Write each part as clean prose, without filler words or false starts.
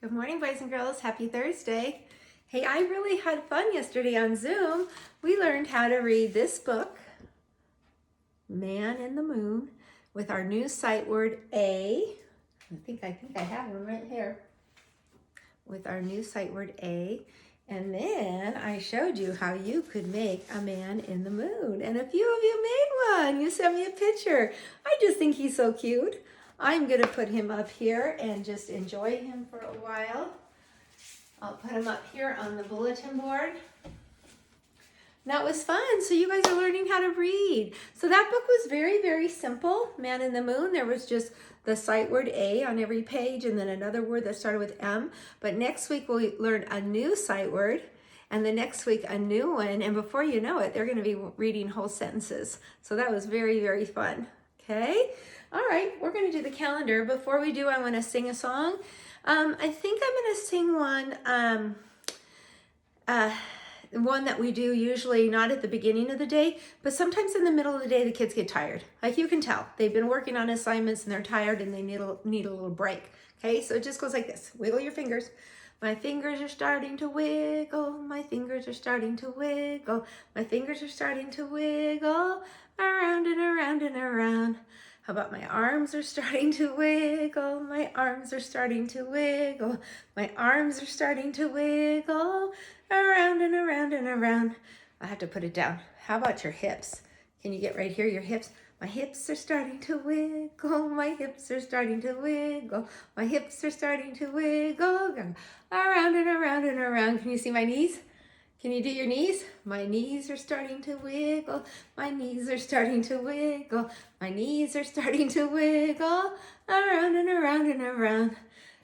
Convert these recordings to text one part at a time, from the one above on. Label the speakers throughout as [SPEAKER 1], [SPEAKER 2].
[SPEAKER 1] Good morning, boys and girls. Happy Thursday. Hey, I really had fun yesterday on Zoom. We learned how to read this book, Man in the Moon, with our new sight word A. I think I have one right here. With our new sight word A. And then I showed you how you could make a man in the moon. And a few of you made one. You sent me a picture. I just think he's so cute. I'm going to put him up here and just enjoy him for a while. I'll put him up here on the bulletin board. That was fun. So you guys are learning how to read. So that book was very, very simple. Man in the Moon. There was just the sight word A on every page and then another word that started with M. But next week we'll learn a new sight word and the next week a new one. And before you know it, they're going to be reading whole sentences. So that was very, very fun. Okay. All right. We're going to do the calendar. Before we do, I want to sing a song. I think I'm going to sing one that we do usually not at the beginning of the day, but sometimes in the middle of the day the kids get tired. Like you can tell, they've been working on assignments and they're tired and they need a little break. Okay, so it just goes like this. Wiggle your fingers. My fingers are starting to wiggle. My fingers are starting to wiggle. My fingers are starting to wiggle around and around and around. How about my arms are starting to wiggle? My arms are starting to wiggle. My arms are starting to wiggle around and around and around. I have to put it down. How about your hips? Can you get right here, your hips? My hips are starting to wiggle. My hips are starting to wiggle. My hips are starting to wiggle around and around and around. Can you see my knees? Can you do your knees? My knees are starting to wiggle. My knees are starting to wiggle. My knees are starting to wiggle around and around and around.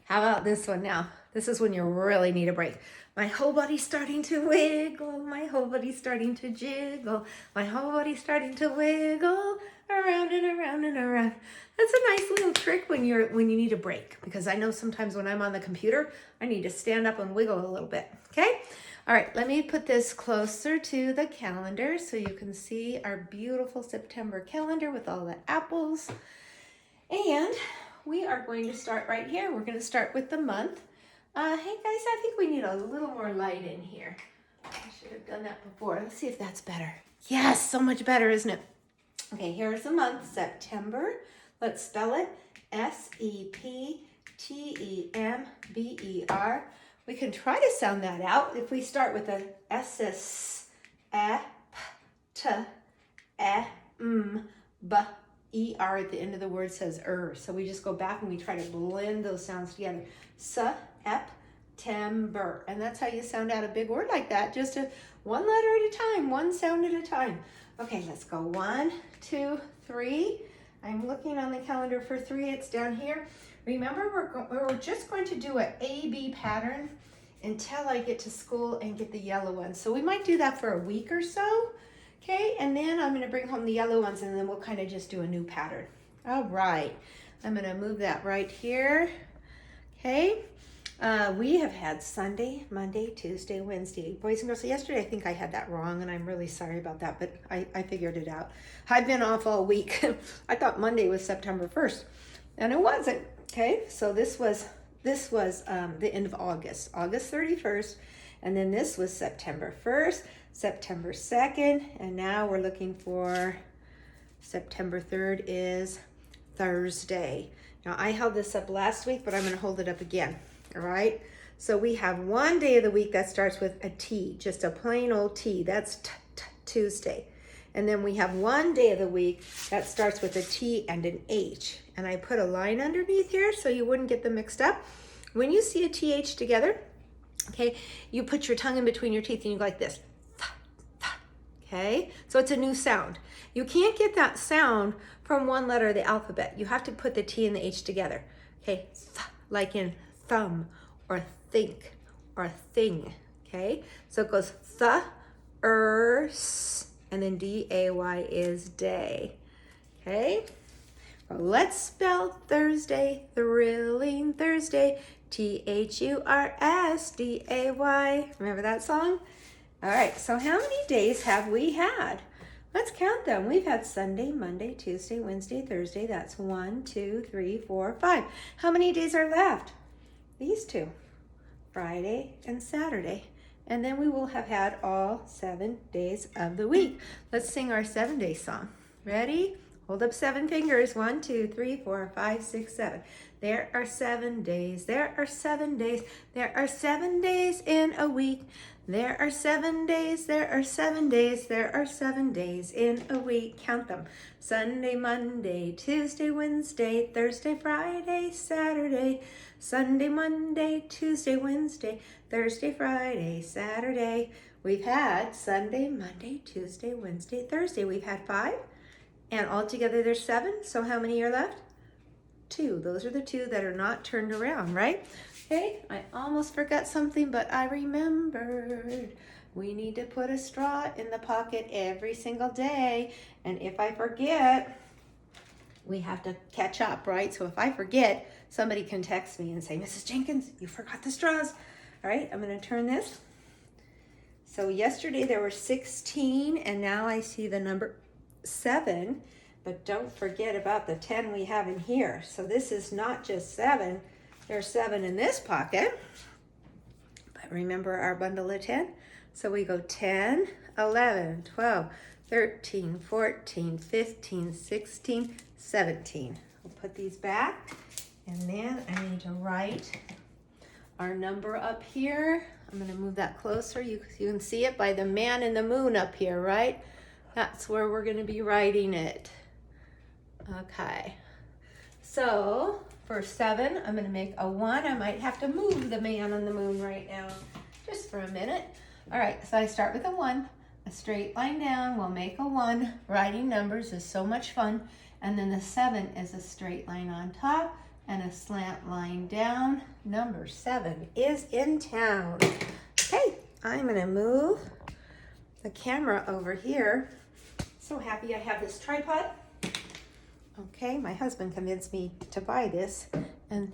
[SPEAKER 1] How about this one now? This is when you really need a break. My whole body's starting to wiggle. My whole body's starting to jiggle. My whole body's starting to wiggle around and around and around. That's a nice little trick when you need a break, because I know sometimes when I'm on the computer, I need to stand up and wiggle a little bit. Okay? All right, let me put this closer to the calendar so you can see our beautiful September calendar with all the apples. And we are going to start right here. We're going to start with the month. Hey guys, I think we need a little more light in here. I should have done that before. Let's see if that's better. Yes, so much better, isn't it? Okay, here's the month, September. Let's spell it. S-E-P-T-E-M-B-E-R. We can try to sound that out. If we start with a S, E, P, T, E, M, B, E, R at the end of the word says So we just go back and we try to blend those sounds together. September. And that's how you sound out a big word like that. Just one letter at a time, one sound at a time. Okay, let's go. 1, 2, 3. I'm looking on the calendar for 3. It's down here. Remember, we're just going to do an A-B pattern until I get to school and get the yellow ones. So we might do that for a week or so, okay? And then I'm gonna bring home the yellow ones and then we'll kind of just do a new pattern. All right, I'm gonna move that right here, okay? We have had Sunday, Monday, Tuesday, Wednesday. Boys and girls, so yesterday I think I had that wrong and I'm really sorry about that, but I figured it out. I've been off all week. I thought Monday was September 1st and it wasn't. Okay, so this was the end of August 31st, and then this was September 1st, September 2nd, and now we're looking for September 3rd is Thursday. Now I held this up last week, but I'm going to hold it up again. All right, so we have one day of the week that starts with a T, just a plain old T. That's Tuesday. And then we have one day of the week that starts with a T and an H. And I put a line underneath here so you wouldn't get them mixed up. When you see a TH together, okay, you put your tongue in between your teeth and you go like this. Okay, so it's a new sound. You can't get that sound from one letter of the alphabet. You have to put the T and the H together. Okay, like in thumb or think or thing. Okay, so it goes s. And then D-A-Y is day, okay? Well, let's spell Thursday, thrilling Thursday, T-H-U-R-S-D-A-Y. Remember that song? All right, so how many days have we had? Let's count them. We've had Sunday, Monday, Tuesday, Wednesday, Thursday. That's 1, 2, 3, 4, 5. How many days are left? These 2. Friday, and Saturday. And then we will have had all 7 days of the week. Let's sing our 7-day song. Ready? Hold up 7 fingers. 1, 2, 3, 4, 5, 6, 7. There are 7 days. There are 7 days. There are 7 days in a week. There are 7 days. There are 7 days. There are 7 days in a week. Count them. Sunday, Monday, Tuesday, Wednesday, Thursday, Friday, Saturday. Sunday, Monday, Tuesday, Wednesday, Thursday, Friday, Saturday. We've had Sunday, Monday, Tuesday, Wednesday, Thursday. We've had 5. And altogether there's 7. So how many are left? 2. Those are the 2 that are not turned around, right? Okay, I almost forgot something, but I remembered. We need to put a straw in the pocket every single day. And if I forget, we have to catch up, right? So if I forget, somebody can text me and say, Mrs. Jenkins, you forgot the straws. All right, I'm gonna turn this. So yesterday there were 16, and now I see the number 7, but don't forget about the 10 we have in here. So this is not just 7, there's 7 in this pocket. But remember our bundle of 10? So we go 10, 11, 12, 13, 14, 15, 16, 17. We'll put these back, and then I need to write our number up here. I'm gonna move that closer. You can see it by the man in the moon up here, right? That's where we're gonna be writing it. Okay, so for 7, I'm gonna make a 1. I might have to move the man on the moon right now, just for a minute. All right, so I start with a 1, a straight line down, we'll make a 1. Writing numbers is so much fun. And then the 7 is a straight line on top and a slant line down. Number 7 is in town. Okay, I'm gonna move the camera over here. So happy I have this tripod. Okay, my husband convinced me to buy this, and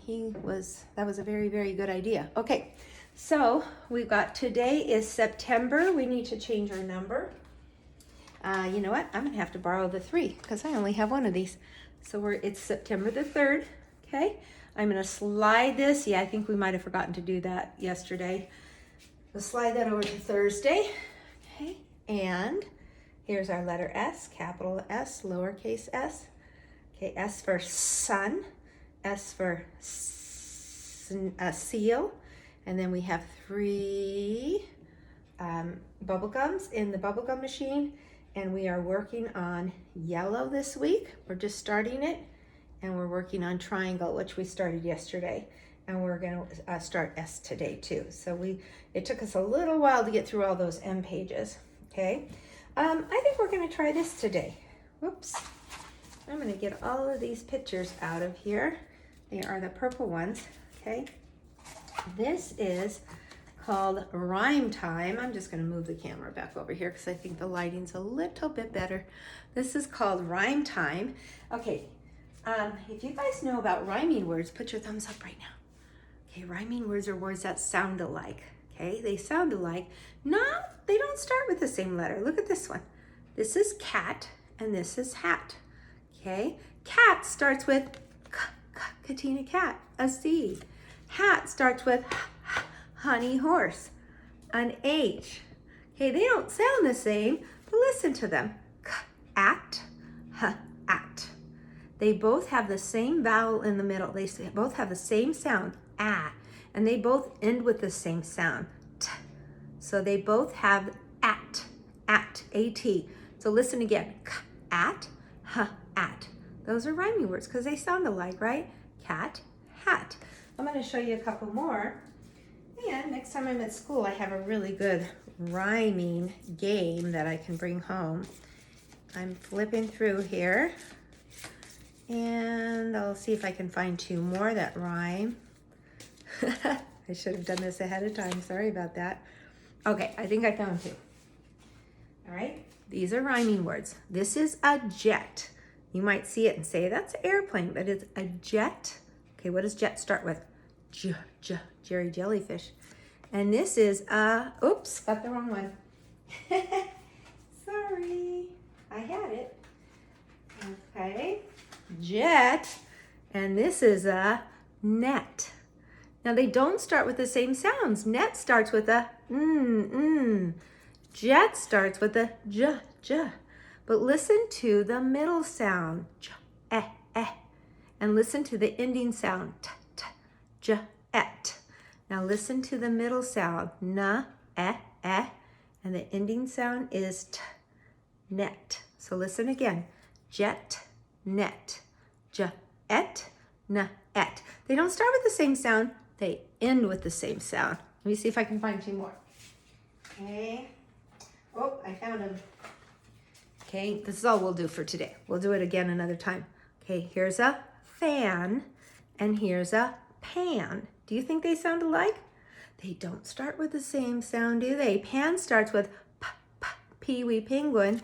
[SPEAKER 1] that was a very, very good idea. Okay, so we've got today is September. We need to change our number. You know what? I'm gonna have to borrow the 3 because I only have one of these. So it's September the 3rd. Okay, I'm gonna slide this. Yeah, I think we might have forgotten to do that yesterday. We'll slide that over to Thursday. Okay, and here's our letter S, capital S, lowercase s. Okay, S for sun, S for seal, and then we have 3 bubble gums in the bubble gum machine, and we are working on yellow this week. We're just starting it, and we're working on triangle, which we started yesterday, and we're going to start S today too. So it took us a little while to get through all those M pages. Okay, I think we're going to try this today. Whoops. I'm going to get all of these pictures out of here. They are the purple ones. Okay, this is called Rhyme Time. I'm just going to move the camera back over here because I think the lighting's a little bit better. This is called Rhyme Time. Okay, if you guys know about rhyming words, put your thumbs up right now. Okay, rhyming words are words that sound alike. Okay, they sound alike. No, they don't start with the same letter. Look at this one. This is cat and this is hat. Okay, cat starts with Katina cat, a C. Hat starts with honey horse, an H. Okay, they don't sound the same, but listen to them. At, at. They both have the same vowel in the middle. They both have the same sound, ah, and they both end with the same sound, t. So they both have at, A-T. So listen again, at, at. Those are rhyming words because they sound alike, right? Cat, hat. I'm going to show you a couple more. And next time I'm at school, I have a really good rhyming game that I can bring home. I'm flipping through here, and I'll see if I can find 2 more that rhyme. I should have done this ahead of time. Sorry about that. Okay, I think I found 2. All right, these are rhyming words. This is a jet. You might see it and say, that's an airplane, but it's a jet. Okay, what does jet start with? Jerry Jellyfish. And this is oops, got the wrong one. Sorry, I had it. Okay, jet, and this is a net. Now they don't start with the same sounds. Net starts with a Jet starts with a j. But listen to the middle sound, j, eh. And listen to the ending sound, t, j, et. Now listen to the middle sound, n, eh. And the ending sound is t, net. So listen again, jet, net, j, et, n, et. They don't start with the same sound, they end with the same sound. Let me see if I can find two more. Okay. Oh, I found them. Okay, this is all we'll do for today. We'll do it again another time. Okay, here's a fan and here's a pan. Do you think they sound alike? They don't start with the same sound, do they? Pan starts with p, pee-wee penguin,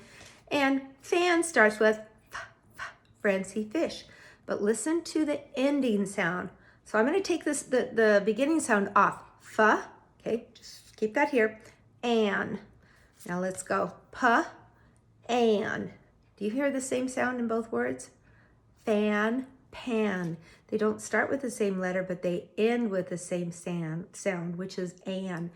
[SPEAKER 1] and fan starts with f, Francie fish. But listen to the ending sound. So I'm going to take the beginning sound off. F, okay, just keep that here. An. Now let's go. P, an. Do you hear the same sound in both words? Fan, pan. They don't start with the same letter, but they end with the same sound, which is an.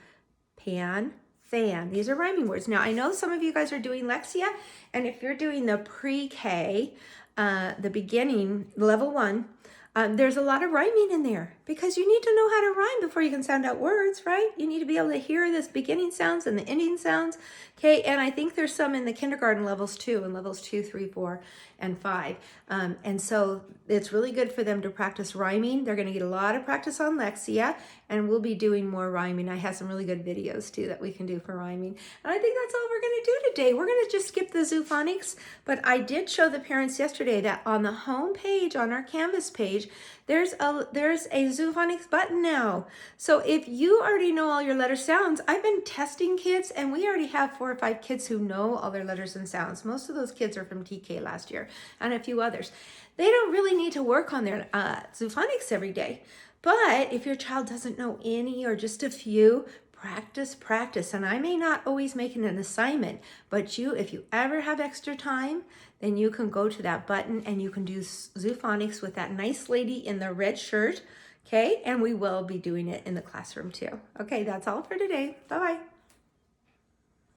[SPEAKER 1] Pan, fan. These are rhyming words. Now, I know some of you guys are doing Lexia, and if you're doing the pre-K, the beginning, level 1, there's a lot of rhyming in there because you need to know how to rhyme before you can sound out words, right? You need to be able to hear this beginning sounds and the ending sounds. Okay, and I think there's some in the kindergarten levels too, in levels 2, 3, 4, and 5. And so it's really good for them to practice rhyming. They're going to get a lot of practice on Lexia, and we'll be doing more rhyming. I have some really good videos too that we can do for rhyming. And I think that's all we're going to do today. We're going to just skip the Zoophonics, but I did show the parents yesterday that on the home page, on our Canvas page, there's a Zoophonics button now. So if you already know all your letter sounds, I've been testing kids, and we already have 4 or 5 kids who know all their letters and sounds. Most of those kids are from TK last year, and a few others. They don't really need to work on their Zoophonics every day. But if your child doesn't know any or just a few, practice. And I may not always make it an assignment, but if you ever have extra time, then you can go to that button and you can do Zoophonics with that nice lady in the red shirt. Okay, and we will be doing it in the classroom too. Okay, that's all for today. Bye-bye.